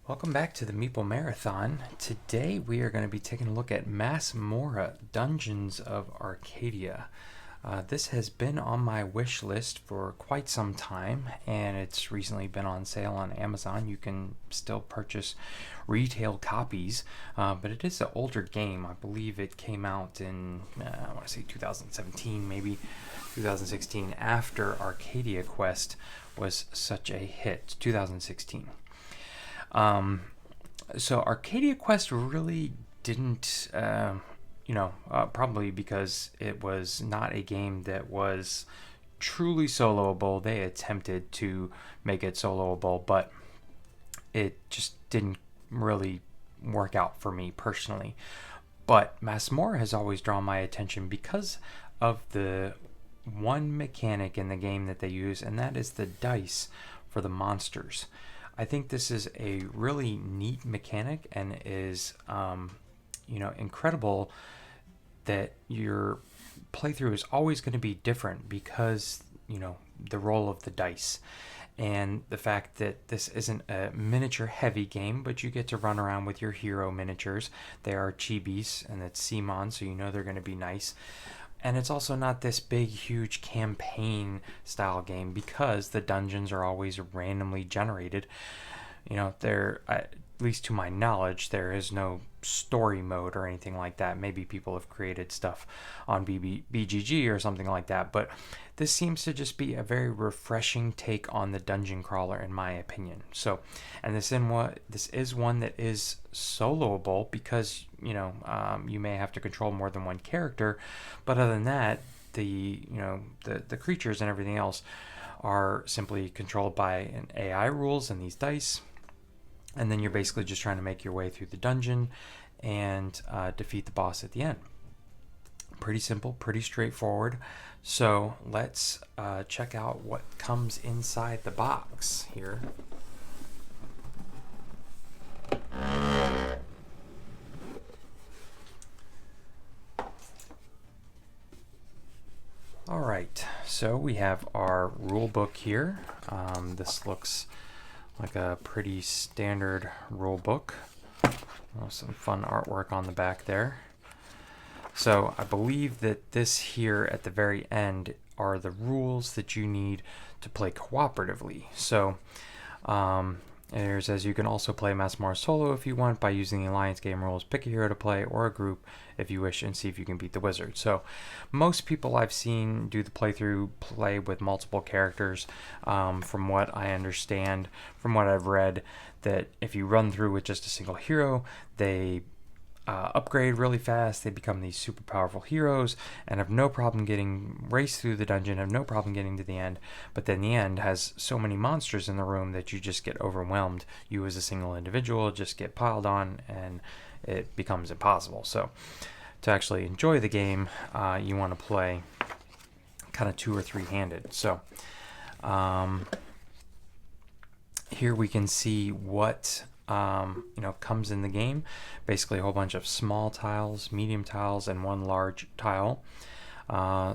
Welcome back to the Meeple Marathon. Today we are going to be taking a look at Masmorra, Dungeons of Arcadia. This has been on my wish list for quite some time, and it's recently been on sale on Amazon. You can still purchase retail copies, but it is an older game. I believe it came out in, I want to say 2017, maybe 2016, after Arcadia Quest was such a hit, 2016. So Arcadia Quest really didn't, probably because it was not a game that was truly soloable. They attempted to make it soloable, but it just didn't really work out for me personally. But Masmorra has always drawn my attention because of the one mechanic in the game that they use, and that is the dice for the monsters. I think this is a really neat mechanic and is, incredible that your playthrough is always going to be different because, the roll of the dice and the fact that this isn't a miniature heavy game, but you get to run around with your hero miniatures. They are chibis and it's CMON, so they're going to be nice. And it's also not this big, huge campaign style game because the dungeons are always randomly generated. At least to my knowledge, there is no story mode or anything like that. Maybe people have created stuff on BGG or something like that, but this seems to just be a very refreshing take on the dungeon crawler, in my opinion. So, and this is one that is soloable because you may have to control more than one character, but other than that, the creatures and everything else are simply controlled by an AI rules and these dice. And then you're basically just trying to make your way through the dungeon and defeat the boss at the end. Pretty simple, pretty straightforward. So let's check out what comes inside the box here. All right, so we have our rule book here. This looks like a pretty standard rule book. Some fun artwork on the back there. So I believe that this here at the very end are the rules that you need to play cooperatively. So it says you can also play Masmorra solo if you want by using the Alliance game rules. Pick a hero to play or a group if you wish and see if you can beat the wizard. So most people I've seen do the playthrough play with multiple characters. From what I understand, from what I've read, that if you run through with just a single hero, they upgrade really fast. They become these super powerful heroes and have no problem getting raced through the dungeon, have no problem getting to the end. But then the end has so many monsters in the room that you just get overwhelmed. You as a single individual just get piled on and it becomes impossible. So to actually enjoy the game, you want to play kind of 2 or 3-handed. So here we can see what comes in the game. Basically a whole bunch of small tiles, medium tiles, and one large tile.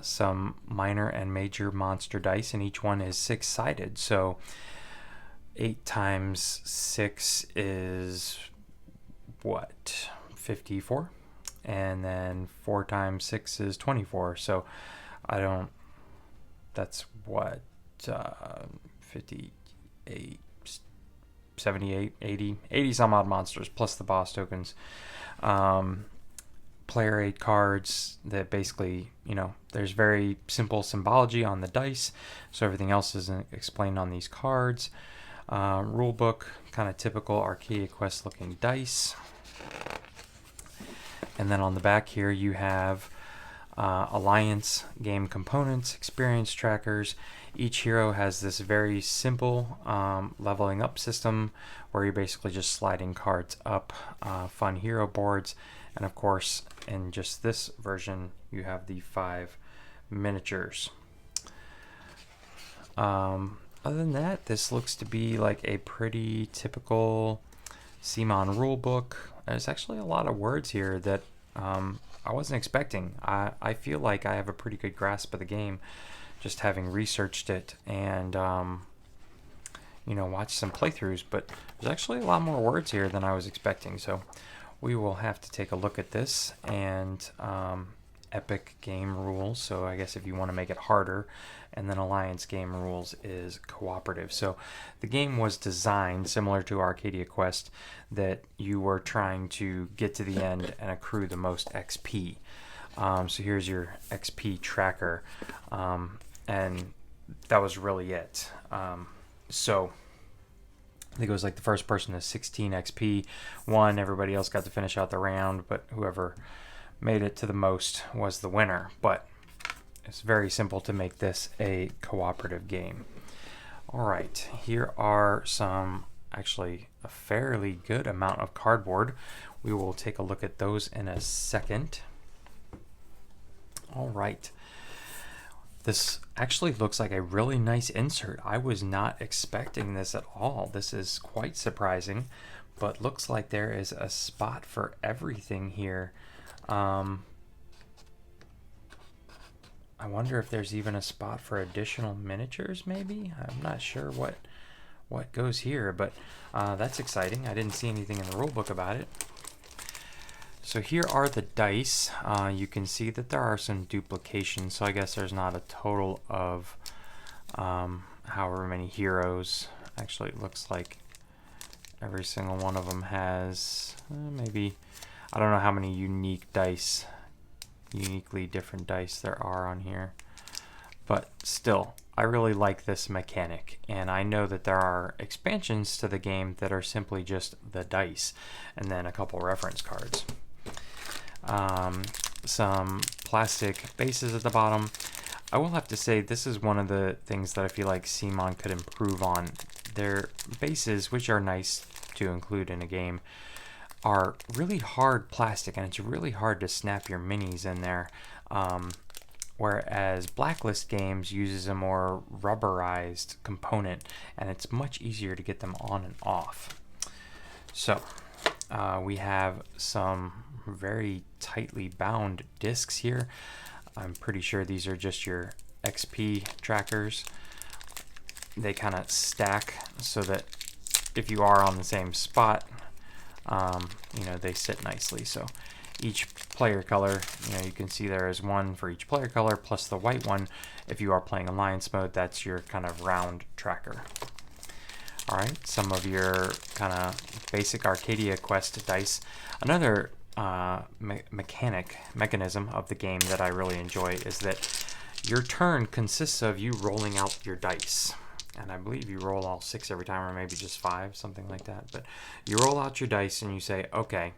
Some minor and major monster dice, and each one is 6-sided. So 8 times 6 is 54? And then 4 times 6 is 24. So that's 58, 78, 80 some odd monsters plus the boss tokens. Player 8 cards that basically, there's very simple symbology on the dice, so everything else is explained on these cards. Rule book, kind of typical Arcadia Quest looking dice. And then on the back here you have Alliance game components, experience trackers. Each hero has this very simple leveling up system where you're basically just sliding cards up, fun hero boards, and of course in just this version you have the 5 miniatures. Other than that, this looks to be like a pretty typical CMON rule book. There's actually a lot of words here that I wasn't expecting. I feel like I have a pretty good grasp of the game just having researched it, and watch some playthroughs, but there's actually a lot more words here than I was expecting. So we will have to take a look at this. And epic game rules, so I guess if you want to make it harder, and then alliance game rules is cooperative. So the game was designed similar to Arcadia Quest, that you were trying to get to the end and accrue the most XP. So here's your XP tracker, and that was really it. So I think it was like the first person to 16 XP won. Everybody else got to finish out the round, but whoever made it to the most was the winner. But it's very simple to make this a cooperative game. All right, here are some, actually a fairly good amount of cardboard. We will take a look at those in a second. All right. This actually looks like a really nice insert. I was not expecting this at all. This is quite surprising, but looks like there is a spot for everything here. I wonder if there's even a spot for additional miniatures, maybe? I'm not sure what goes here, but that's exciting. I didn't see anything in the rulebook about it. So here are the dice. You can see that there are some duplications, so I guess there's not a total of however many heroes. Actually, it looks like every single one of them has maybe, I don't know how many uniquely different dice there are on here. But still, I really like this mechanic, and I know that there are expansions to the game that are simply just the dice and then a couple reference cards. Some plastic bases at the bottom. I will have to say this is one of the things that I feel like CMON could improve on. Their bases, which are nice to include in a game, are really hard plastic, and it's really hard to snap your minis in there. Whereas Blacklist Games uses a more rubberized component, and it's much easier to get them on and off. So we have some very tightly bound discs here. I'm pretty sure these are just your XP trackers. They kind of stack so that if you are on the same spot, they sit nicely. So each player color, you can see there is one for each player color, plus the white one. If you are playing Alliance mode, that's your kind of round tracker. All right, some of your kind of basic Arcadia Quest dice. Another mechanism of the game that I really enjoy is that your turn consists of you rolling out your dice. And I believe you roll all 6 every time, or maybe just 5, something like that. But you roll out your dice and you say, okay,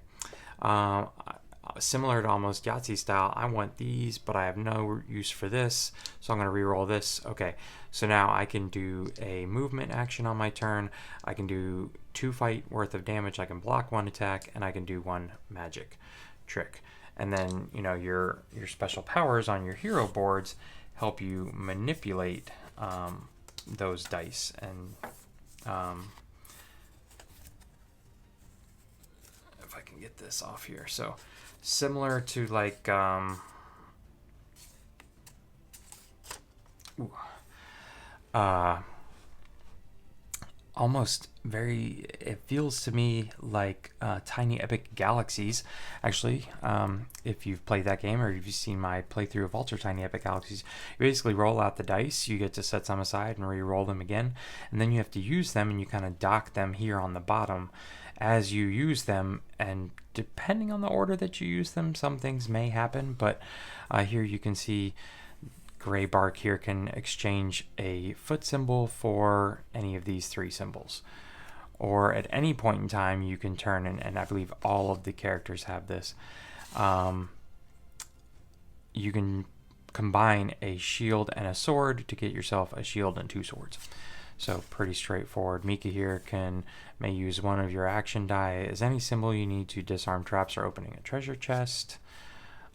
similar to almost Yahtzee style, I want these, but I have no use for this, so I'm going to re-roll this. Okay, so now I can do a movement action on my turn. I can do 2 fight worth of damage. I can block 1 attack, and I can do 1 magic trick. And then, your special powers on your hero boards help you manipulate those dice. And if I can get this off here, so similar to like almost very, it feels to me like Tiny Epic Galaxies. Actually, if you've played that game, or if you've seen my playthrough of Ultra Tiny Epic Galaxies, you basically roll out the dice, you get to set some aside and re-roll them again, and then you have to use them, and you kind of dock them here on the bottom as you use them, and depending on the order that you use them, some things may happen. But here you can see Gray Bark here can exchange a foot symbol for any of these 3 symbols. Or at any point in time, you can turn, and I believe all of the characters have this, you can combine a shield and a sword to get yourself a shield and 2 swords. So pretty straightforward. Mika here may use one of your action die as any symbol you need to disarm traps or opening a treasure chest.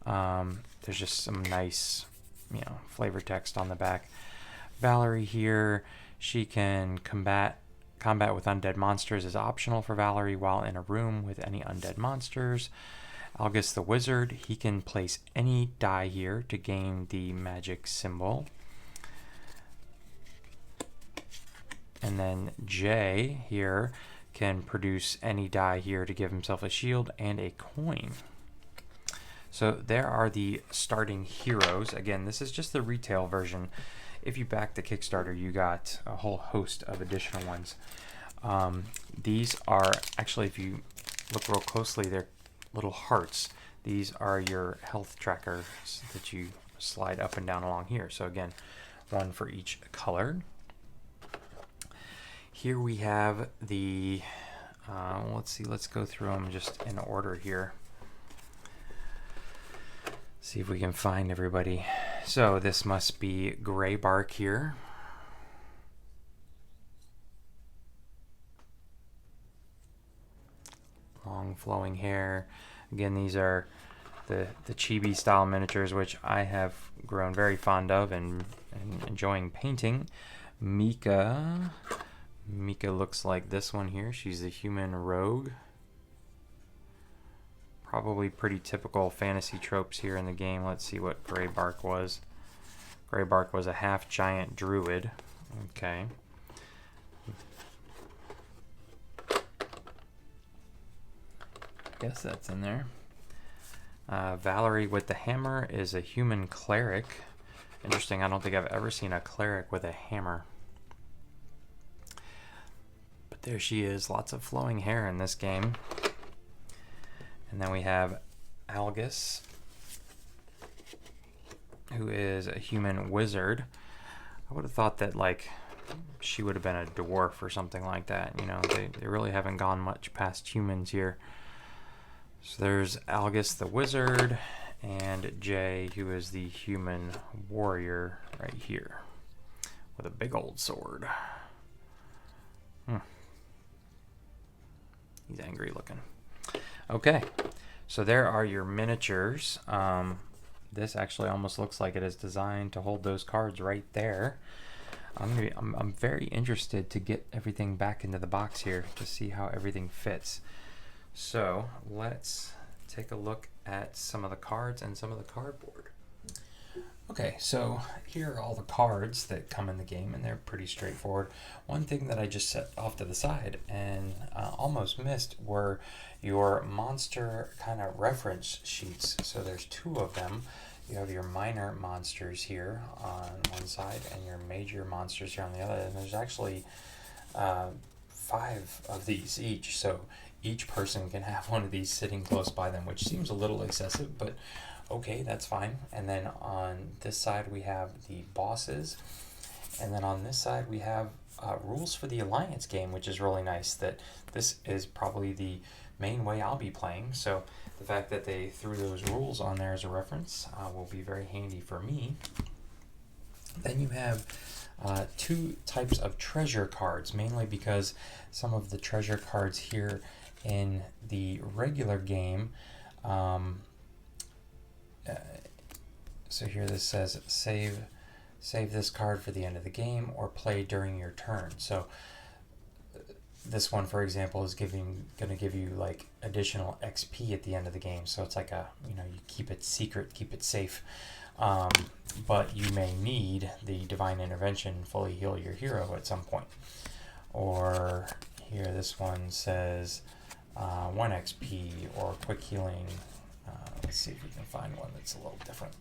There's just some nice, flavor text on the back. Valerie here, she can combat with undead monsters is optional for Valerie while in a room with any undead monsters. Algus the Wizard, he can place any die here to gain the magic symbol. And then J here can produce any die here to give himself a shield and a coin. So there are the starting heroes. Again, this is just the retail version. If you back the Kickstarter, you got a whole host of additional ones. These are actually, if you look real closely, they're little hearts. These are your health trackers that you slide up and down along here. So again, one for each color. Here we have the, let's see, let's go through them just in order here. See if we can find everybody. So this must be Gray Bark here. Long flowing hair. Again, these are the chibi style miniatures, which I have grown very fond of and enjoying painting. Mika looks like this one here. She's the human rogue. Probably pretty typical fantasy tropes here in the game. Let's see what Gray Bark was. Gray Bark was a half giant druid. Okay. Guess that's in there. Valerie with the hammer is a human cleric. Interesting, I don't think I've ever seen a cleric with a hammer. But there she is, lots of flowing hair in this game. And then we have Algus, who is a human wizard. I would have thought that like she would have been a dwarf or something like that. You know, they really haven't gone much past humans here. So there's Algus the wizard and Jay, who is the human warrior right here with a big old sword. He's angry looking. Okay, so there are your miniatures. This actually almost looks like it is designed to hold those cards right there. I'm very interested to get everything back into the box here to see how everything fits. So let's take a look at some of the cards and some of the cardboard. Okay, so here are all the cards that come in the game, and they're pretty straightforward. One thing that I just set off to the side and almost missed were your monster kind of reference sheets. So there's two of them. You have your minor monsters here on one side and your major monsters here on the other. And there's actually 5 of these each. So each person can have one of these sitting close by them, which seems a little excessive, but okay, that's fine. And then on this side we have the bosses, and then on this side we have rules for the Alliance game, which is really nice. That this is probably the main way I'll be playing, so the fact that they threw those rules on there as a reference will be very handy for me. Then you have 2 types of treasure cards, mainly because some of the treasure cards here in the regular game, so here this says save this card for the end of the game or play during your turn. So this one, for example, is going to give you like additional XP at the end of the game. So it's like a, you keep it secret, keep it safe. But you may need the Divine Intervention, fully heal your hero at some point. Or here, this one says 1 XP or quick healing. Let's see if we can find one that's a little different.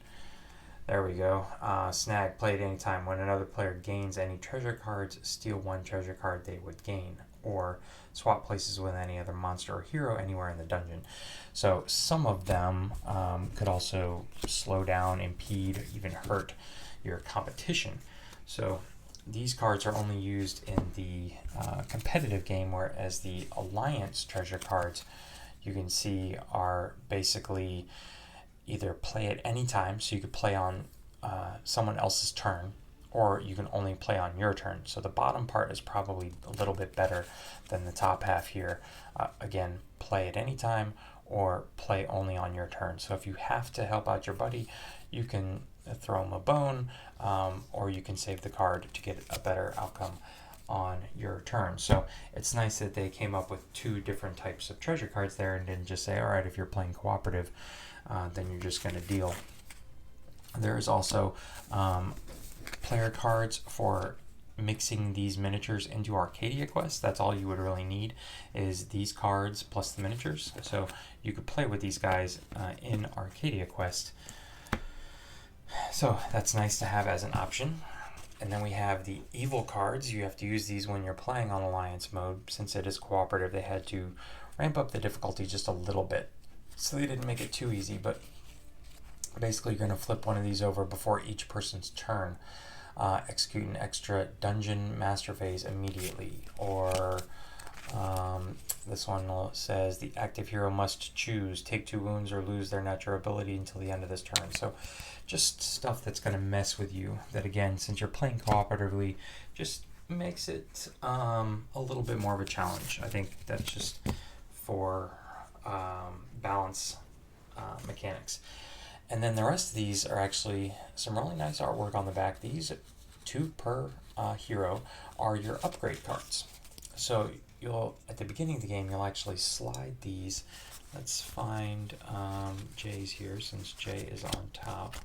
There we go. Snag, play at any time. When another player gains any treasure cards, steal 1 treasure card they would gain. Or swap places with any other monster or hero anywhere in the dungeon. So some of them could also slow down, impede, even hurt your competition. So these cards are only used in the competitive game, whereas the Alliance treasure cards, you can see, are basically either play at any time, so you could play on someone else's turn, or you can only play on your turn. So the bottom part is probably a little bit better than the top half here. Again, play at any time or play only on your turn. So if you have to help out your buddy, you can throw him a bone, or you can save the card to get a better outcome on your turn. So it's nice that they came up with 2 different types of treasure cards there and didn't just say, all right, if you're playing cooperative, then you're just going to deal. There's also player cards for mixing these miniatures into Arcadia Quest. That's all you would really need is these cards plus the miniatures. So you could play with these guys in Arcadia Quest. So that's nice to have as an option. And then we have the evil cards. You have to use these when you're playing on Alliance mode. Since it is cooperative, they had to ramp up the difficulty just a little bit. So they didn't make it too easy, but basically you're going to flip one of these over before each person's turn. Execute an extra dungeon master phase immediately. Or this one says the active hero must choose, take 2 wounds, or lose their natural ability until the end of this turn. So just stuff that's going to mess with you. That again, since you're playing cooperatively, just makes it a little bit more of a challenge. I think that's just for balance mechanics. And then the rest of these are actually some really nice artwork on the back. These 2 per hero are your upgrade cards. So you'll, at the beginning of the game, you'll actually slide these. Let's find Jay's here, since Jay is on top.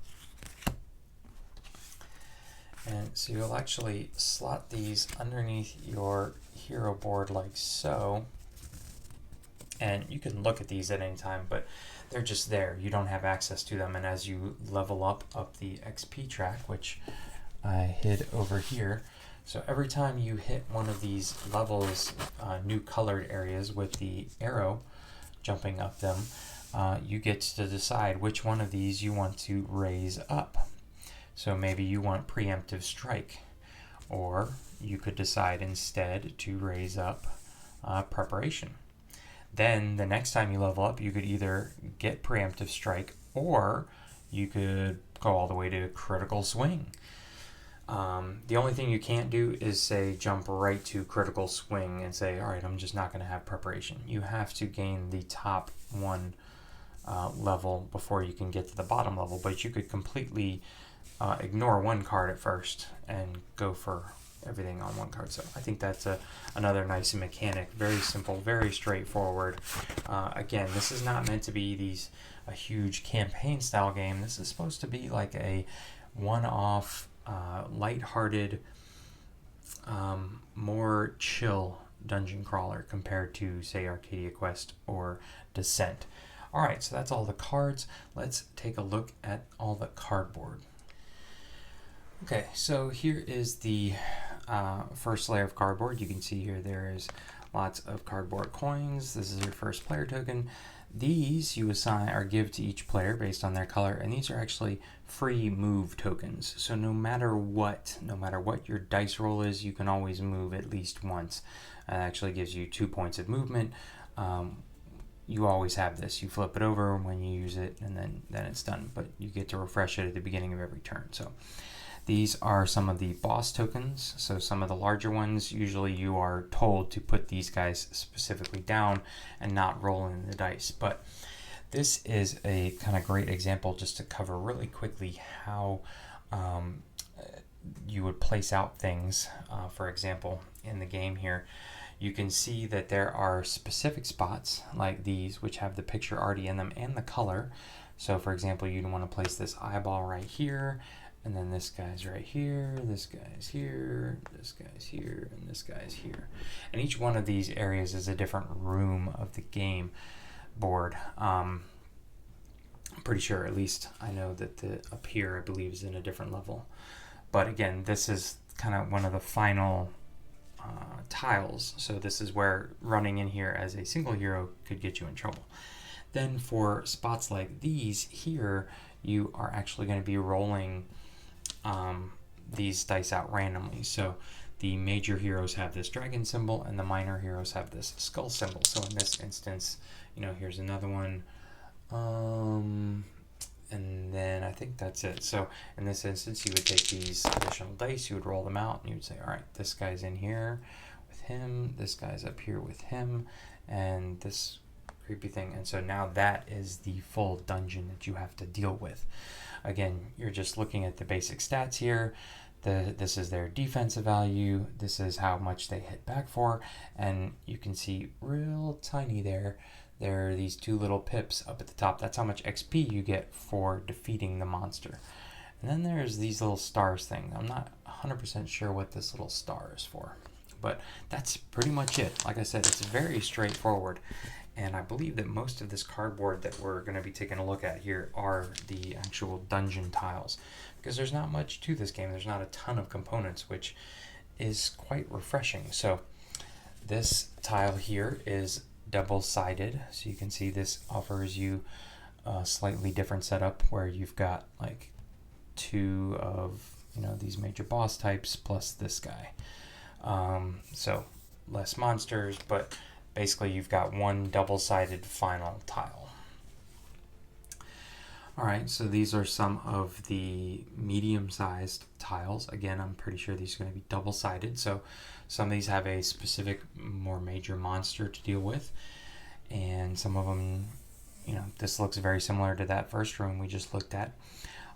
And so you'll actually slot these underneath your hero board like so. And you can look at these at any time, but they're just there. You don't have access to them. And as you level up the XP track, which I hid over here, so every time you hit one of these levels, new colored areas with the arrow jumping up them, you get to decide which one of these you want to raise up. So maybe you want preemptive strike, or you could decide instead to raise up preparation. Then the next time you level up, you could either get preemptive strike, or you could go all the way to critical swing. The only thing you can't do is say jump right to critical swing and say, all right, I'm just not going to have preparation. You have to gain the top one level before you can get to the bottom level, but you could completely ignore one card at first and go for everything on one card. So I think that's another nice mechanic. Very simple, very straightforward. Again, this is not meant to be a huge campaign style game. This is supposed to be like a one-off, lighthearted, more chill dungeon crawler compared to, say, Arcadia Quest or Descent. All right, so that's all the cards. Let's take a look at all the cardboard. Okay, so here is the first layer of cardboard. You can see here there is lots of cardboard coins. This is your first player token. These you assign or give to each player based on their color, and these are actually free move tokens. So no matter what your dice roll is, you can always move at least once. It actually gives you 2 points of movement. You always have this. You flip it over when you use it, and then it's done. But you get to refresh it at the beginning of every turn. So these are some of the boss tokens. So some of the larger ones, usually you are told to put these guys specifically down and not roll in the dice. But this is a kind of great example just to cover really quickly how you would place out things. For example, in the game here, you can see that there are specific spots like these which have the picture already in them and the color. So for example, you'd want to place this eyeball right here, and then this guy's right here, this guy's here, this guy's here, and this guy's here. And each one of these areas is a different room of the game board. I'm pretty sure, at least I know that the up here, I believe, is in a different level. But again, this is kind of one of the final tiles. So this is where running in here as a single hero could get you in trouble. Then for spots like these here, you are actually going to be rolling these dice out randomly. So the major heroes have this dragon symbol and the minor heroes have this skull symbol. So in this instance, here's another one. And then I think that's it. So in this instance, you would take these additional dice, you would roll them out, and you would say, all right, this guy's in here with him, this guy's up here with him, and this creepy thing. And so now that is the full dungeon that you have to deal with. Again, you're just looking at the basic stats here. This is their defensive value. This is how much they hit back for. And you can see real tiny there are these 2 little pips up at the top. That's how much XP you get for defeating the monster. And then there's these little stars thing. I'm not 100% sure what this little star is for. But that's pretty much it. Like I said, it's very straightforward. And I believe that most of this cardboard that we're going to be taking a look at here are the actual dungeon tiles. Because there's not much to this game. There's not a ton of components, which is quite refreshing. So this tile here is double-sided. So you can see this offers you a slightly different setup where you've got like two of, you know, these major boss types plus this guy. So less monsters, but basically you've got one double-sided final tile. Alright, so these are some of the medium-sized tiles. Again, I'm pretty sure these are going to be double-sided, so some of these have a specific, more major monster to deal with, and some of them, you know, this looks very similar to that first room we just looked at.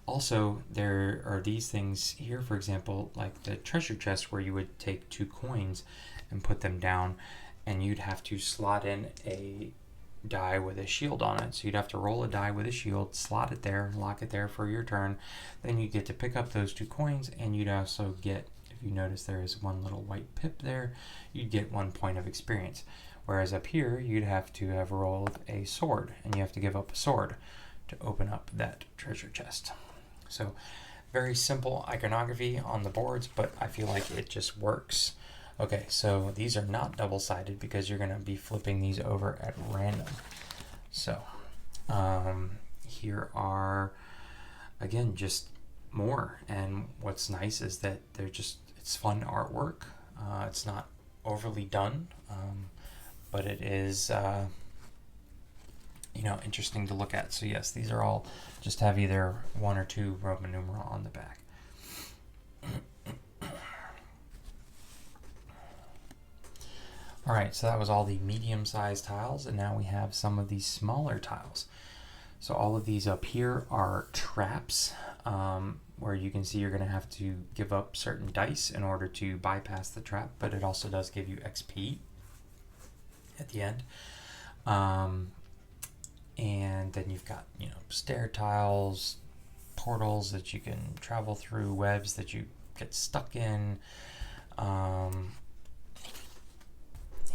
Also, there are these things here, for example, like the treasure chest where you would take 2 coins and put them down, and you'd have to slot in a die with a shield on it. So you'd have to roll a die with a shield, slot it there, lock it there for your turn. Then you get to pick up those 2 coins, and you'd also get, if you notice there is one little white pip there, you'd get 1 point of experience. Whereas up here, you'd have to have rolled a sword, and you have to give up a sword to open up that treasure chest. So very simple iconography on the boards, but I feel like it just works. Okay, so these are not double-sided because you're going to be flipping these over at random. So here are, again, just more. And what's nice is that they're just, it's fun artwork. It's not overly done, but it is, you know, interesting to look at. So yes, these are all just have either 1 or 2 Roman numeral on the back. Alright, so that was all the medium-sized tiles, and now we have some of these smaller tiles. So all of these up here are traps, where you can see you're going to have to give up certain dice in order to bypass the trap, but it also does give you XP at the end. And then you've got, you know, stair tiles, portals that you can travel through, webs that you get stuck in.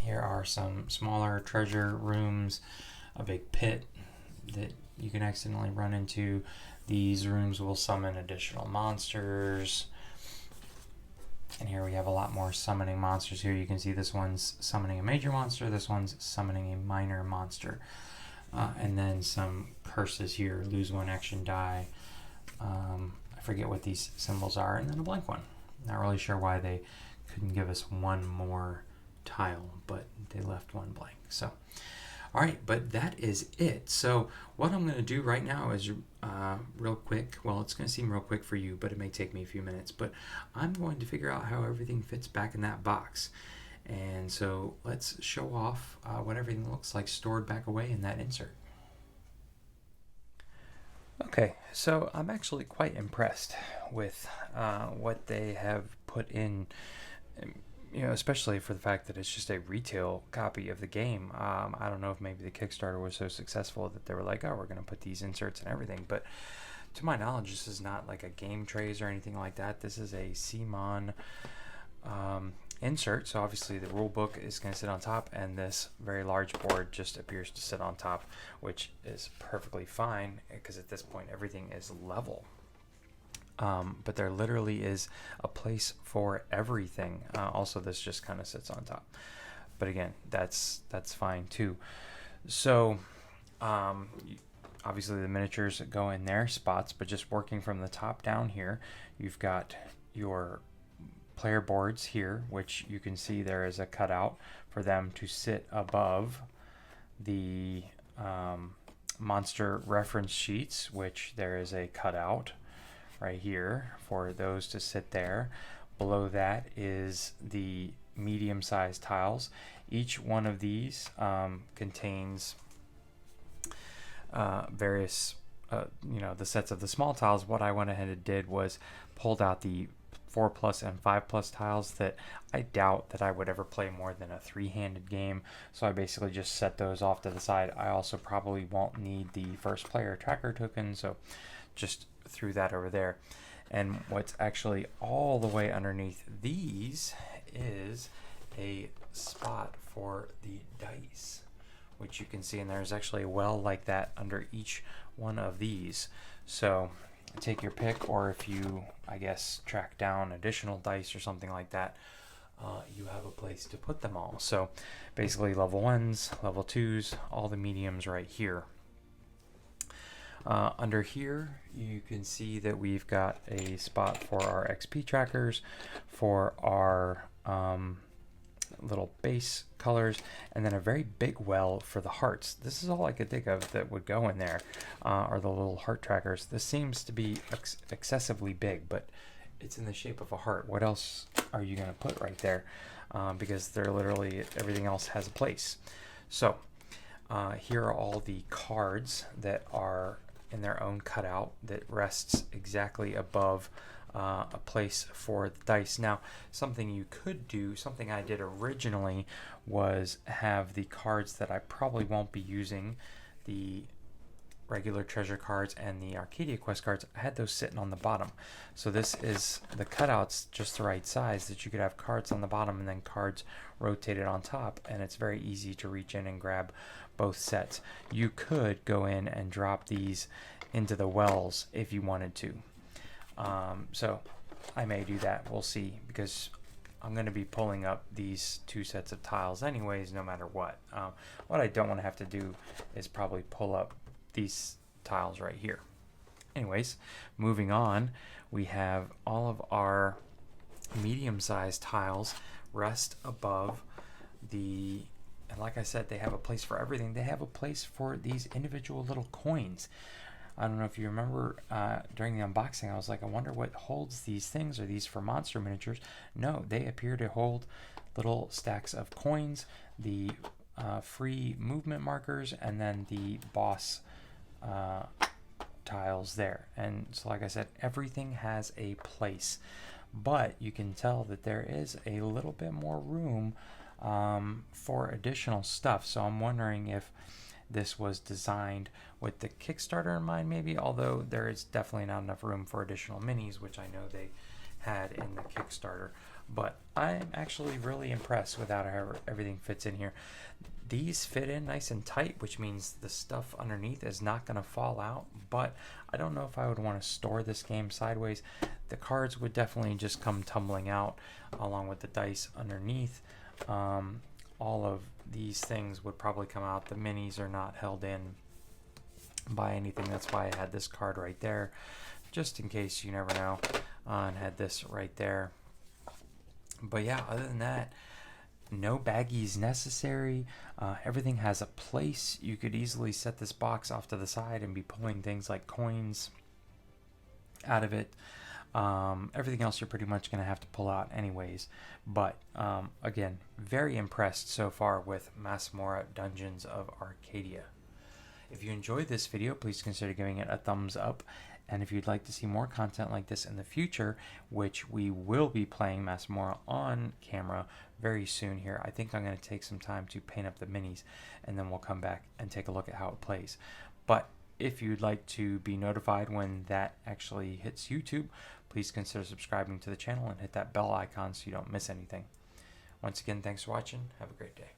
Here are some smaller treasure rooms, a big pit that you can accidentally run into. These rooms will summon additional monsters. And here we have a lot more summoning monsters here. You can see this one's summoning a major monster, this one's summoning a minor monster. And then some curses here, lose 1 action die. I forget what these symbols are, and then a blank one. Not really sure why they couldn't give us 1 more tile, but they left 1 blank. So, all right, but that is it. So what I'm going to do right now is real quick. Well, it's going to seem real quick for you, but it may take me a few minutes. But I'm going to figure out how everything fits back in that box. And so let's show off what everything looks like stored back away in that insert. Okay, so I'm actually quite impressed with what they have put in, you know, especially for the fact that it's just a retail copy of the game. I don't know if maybe the Kickstarter was so successful that they were like, oh, we're going to put these inserts and everything. But to my knowledge, this is not like a game trays or anything like that. This is a CMON insert. So obviously the rule book is going to sit on top, and this very large board just appears to sit on top, which is perfectly fine because at this point everything is level. But there literally is a place for everything. Also, this just kind of sits on top. But again, that's fine too. So obviously the miniatures go in their spots, but just working from the top down here, you've got your player boards here, which you can see there is a cutout for them to sit above the monster reference sheets, which there is a cutout right here for those to sit there. Below that is the medium-sized tiles. Each one of these contains various, you know, the sets of the small tiles. What I went ahead and did was pulled out the 4+ and 5+ tiles that I doubt that I would ever play more than a 3-handed game. So I basically just set those off to the side. I also probably won't need the first player tracker token, so just threw that over there. And what's actually all the way underneath these is a spot for the dice, which you can see, and there's actually a well like that under each one of these. So take your pick, or if you, I guess, track down additional dice or something like that, you have a place to put them all. So basically level 1s, level 2s, all the mediums right here. Under here, you can see that we've got a spot for our XP trackers, for our little base colors, and then a very big well for the hearts. This is all I could think of that would go in there, are the little heart trackers. This seems to be excessively big, but it's in the shape of a heart. What else are you going to put right there? Because they're literally, everything else has a place. So here are all the cards that are in their own cutout that rests exactly above a place for the dice. Now, something you could do, something I did originally, was have the cards that I probably won't be using, the regular treasure cards and the Arcadia Quest cards, I had those sitting on the bottom. So this is the cutouts just the right size that you could have cards on the bottom and then cards rotated on top, and it's very easy to reach in and grab both sets. You could go in and drop these into the wells if you wanted to. So I may do that. We'll see, because I'm going to be pulling up these 2 sets of tiles anyways, no matter what. What I don't want to have to do is probably pull up these tiles right here. Anyways, moving on, we have all of our medium-sized tiles rest above the, and like I said, they have a place for everything. They have a place for these individual little coins. I don't know if you remember during the unboxing, I was like, I wonder what holds these things. Are these for monster miniatures? No, they appear to hold little stacks of coins, the free movement markers, and then the boss tiles there. And so, like I said, everything has a place, but you can tell that there is a little bit more room for additional stuff. So I'm wondering if this was designed with the Kickstarter in mind, maybe, although there is definitely not enough room for additional minis, which I know they had in the Kickstarter. But I'm actually really impressed with how everything fits in here. These fit in nice and tight, which means the stuff underneath is not going to fall out, but I don't know if I would want to store this game sideways. The cards would definitely just come tumbling out along with the dice underneath. All of these things would probably come out. The minis are not held in by anything. That's why I had this card right there, just in case, you never know, and had this right there. But yeah, other than that, no baggies necessary. Everything has a place. You could easily set this box off to the side and be pulling things like coins out of it. Everything else you're pretty much going to have to pull out anyways. But again, very impressed so far with Masmorra Dungeons of Arcadia. If you enjoyed this video, please consider giving it a thumbs up. And if you'd like to see more content like this in the future, which we will be playing Masmorra on camera very soon here, I think I'm going to take some time to paint up the minis, and then we'll come back and take a look at how it plays. But if you'd like to be notified when that actually hits YouTube, please consider subscribing to the channel and hit that bell icon so you don't miss anything. Once again, thanks for watching. Have a great day.